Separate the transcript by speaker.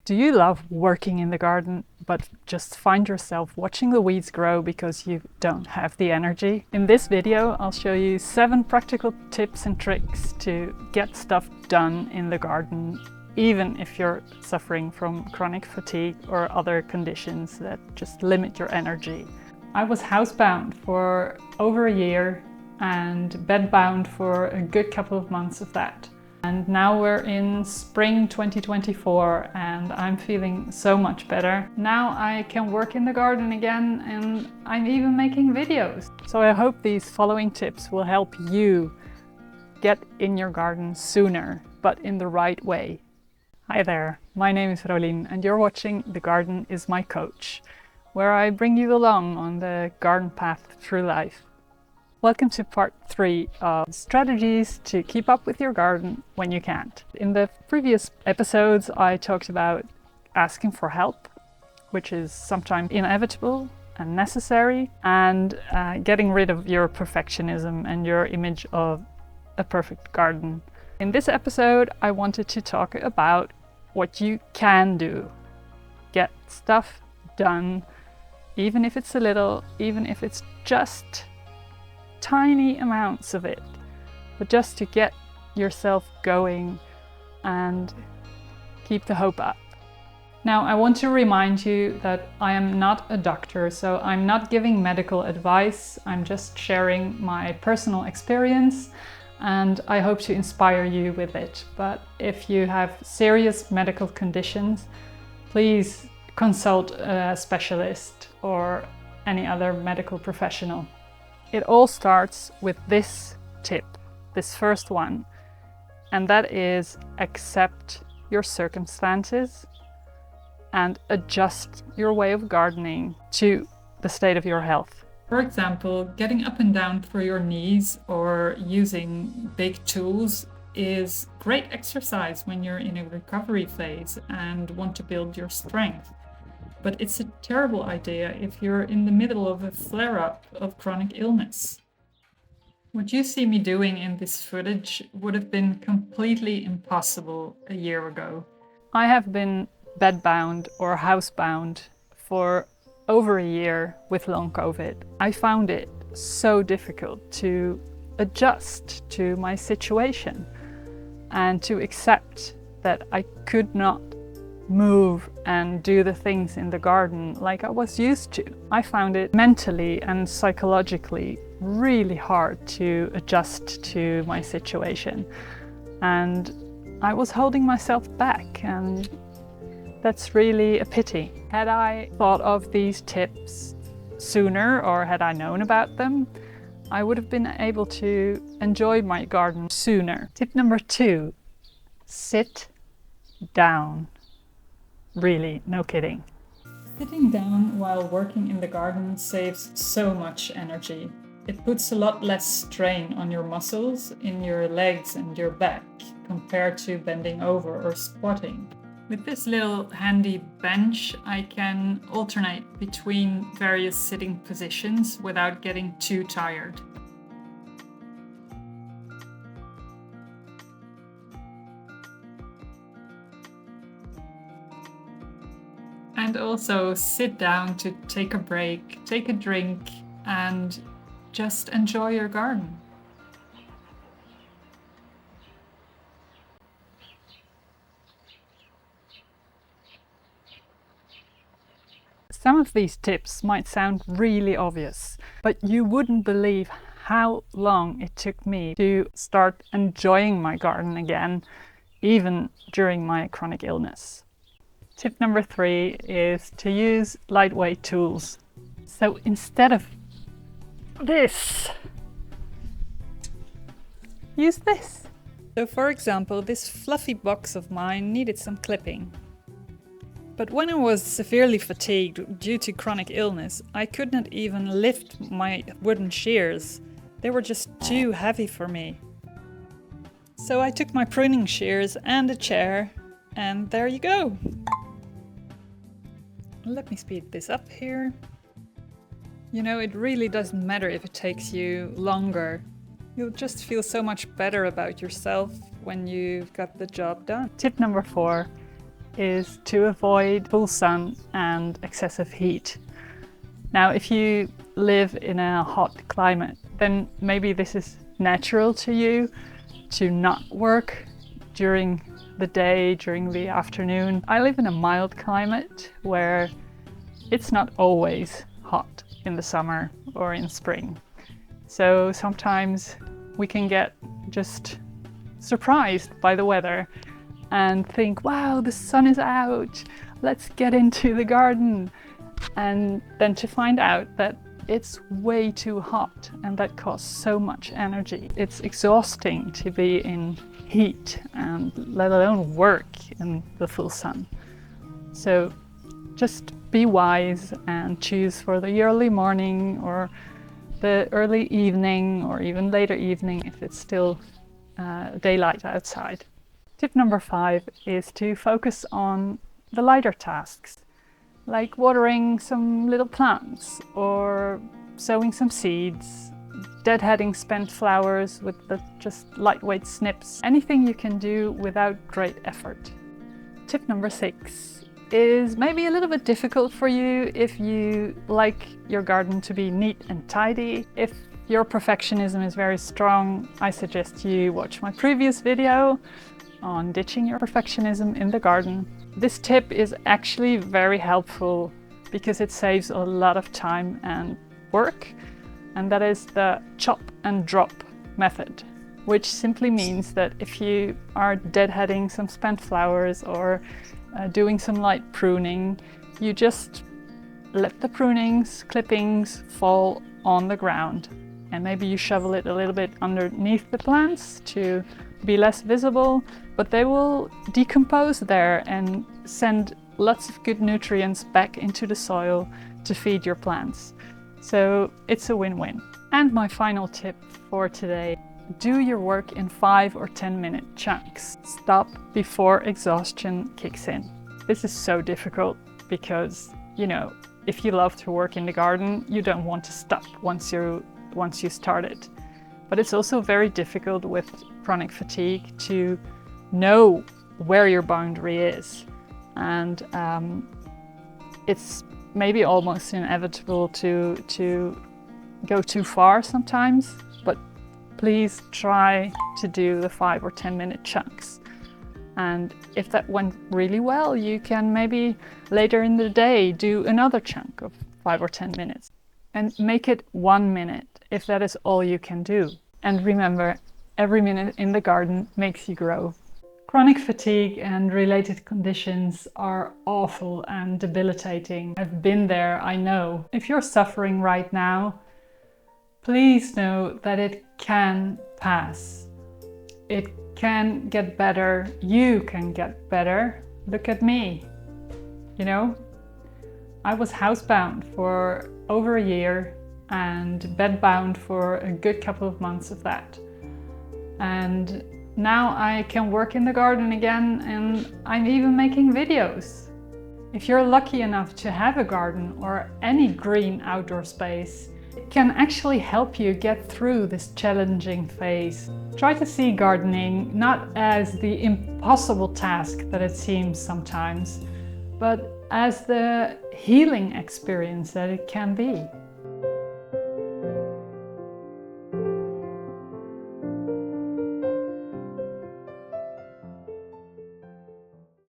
Speaker 1: Do you love working in the garden, but just find yourself watching the weeds grow because you don't have the energy? In this video, I'll show you 7 practical tips and tricks to get stuff done in the garden, even if you're suffering from chronic fatigue or other conditions that just limit your energy. I was housebound for over a year and bedbound for a good couple of months of that. And now we're in spring 2024 and I'm feeling so much better. Now I can work in the garden again and I'm even making videos. So I hope these following tips will help you get in your garden sooner, but in the right way. Hi there, my name is Rolien and you're watching The Garden is My Coach, where I bring you along on the garden path through life. Welcome to part 3 of strategies to keep up with your garden when you can't. In the previous episodes, I talked about asking for help, which is sometimes inevitable and necessary, and getting rid of your perfectionism and your image of a perfect garden. In this episode, I wanted to talk about what you can do. Get stuff done, even if it's a little, even if it's just tiny amounts of it, but just to get yourself going and keep the hope up. Now, I want to remind you that I am not a doctor, so I'm not giving medical advice. I'm just sharing my personal experience and I hope to inspire you with it. But if you have serious medical conditions, please consult a specialist or any other medical professional. It all starts with this tip, this first one, and that is accept your circumstances and adjust your way of gardening to the state of your health. For example, getting up and down for your knees or using big tools is great exercise when you're in a recovery phase and want to build your strength. But it's a terrible idea if you're in the middle of a flare-up of chronic illness. What you see me doing in this footage would have been completely impossible a year ago. I have been bedbound or housebound for over a year with long COVID. I found it so difficult to adjust to my situation and to accept that I could not move and do the things in the garden like I was used to. I found it mentally and psychologically really hard to adjust to my situation, and I was holding myself back, and that's really a pity. Had I thought of these tips sooner, or had I known about them, I would have been able to enjoy my garden sooner. Tip number 2, sit down. Really, no kidding. Sitting down while working in the garden saves so much energy. It puts a lot less strain on your muscles in your legs and your back compared to bending over or squatting. With this little handy bench, I can alternate between various sitting positions without getting too tired. And also sit down to take a break, take a drink, and just enjoy your garden. Some of these tips might sound really obvious, but you wouldn't believe how long it took me to start enjoying my garden again, even during my chronic illness. Tip number 3 is to use lightweight tools. So instead of this, use this. So for example, this fluffy box of mine needed some clipping. But when I was severely fatigued due to chronic illness, I could not even lift my wooden shears. They were just too heavy for me. So I took my pruning shears and a chair, and there you go. Let me speed this up here. You know, it really doesn't matter if it takes you longer. You'll just feel so much better about yourself when you've got the job done. Tip number 4, is to avoid full sun and excessive heat. Now, if you live in a hot climate, then maybe this is natural to you to not work during the day, during the afternoon. I live in a mild climate where it's not always hot in the summer or in spring. So sometimes we can get just surprised by the weather and think, wow, the sun is out, let's get into the garden. And then to find out that it's way too hot and that costs so much energy. It's exhausting to be in heat and let alone work in the full sun. So just be wise and choose for the early morning or the early evening or even later evening if it's still daylight outside. Tip number 5 is to focus on the lighter tasks, like watering some little plants or sowing some seeds, deadheading spent flowers with the just lightweight snips. Anything you can do without great effort. Tip number 6 is maybe a little bit difficult for you if you like your garden to be neat and tidy. If your perfectionism is very strong, I suggest you watch my previous video on ditching your perfectionism in the garden. This tip is actually very helpful because it saves a lot of time and work, and that is the chop and drop method, which simply means that if you are deadheading some spent flowers or doing some light pruning, you just let the clippings fall on the ground, and maybe you shovel it a little bit underneath the plants to be less visible, but they will decompose there and send lots of good nutrients back into the soil to feed your plants. So it's a win-win. And my final tip for today: do your work in 5 or 10-minute chunks. Stop before exhaustion kicks in. This is so difficult because, you know, if you love to work in the garden, you don't want to stop once you start it. But it's also very difficult with chronic fatigue to know where your boundary is. And it's maybe almost inevitable to go too far sometimes, but please try to do the 5 or 10-minute chunks. And if that went really well, you can maybe later in the day do another chunk of 5 or 10 minutes. And make it 1 minute if that is all you can do. And remember, every minute in the garden makes you grow. Chronic fatigue and related conditions are awful and debilitating. I've been there, I know. If you're suffering right now, please know that it can pass. It can get better. You can get better. Look at me. You know, I was housebound for over a year and bedbound for a good couple of months of that. And now I can work in the garden again, and I'm even making videos. If you're lucky enough to have a garden or any green outdoor space, it can actually help you get through this challenging phase. Try to see gardening not as the impossible task that it seems sometimes, but as the healing experience that it can be.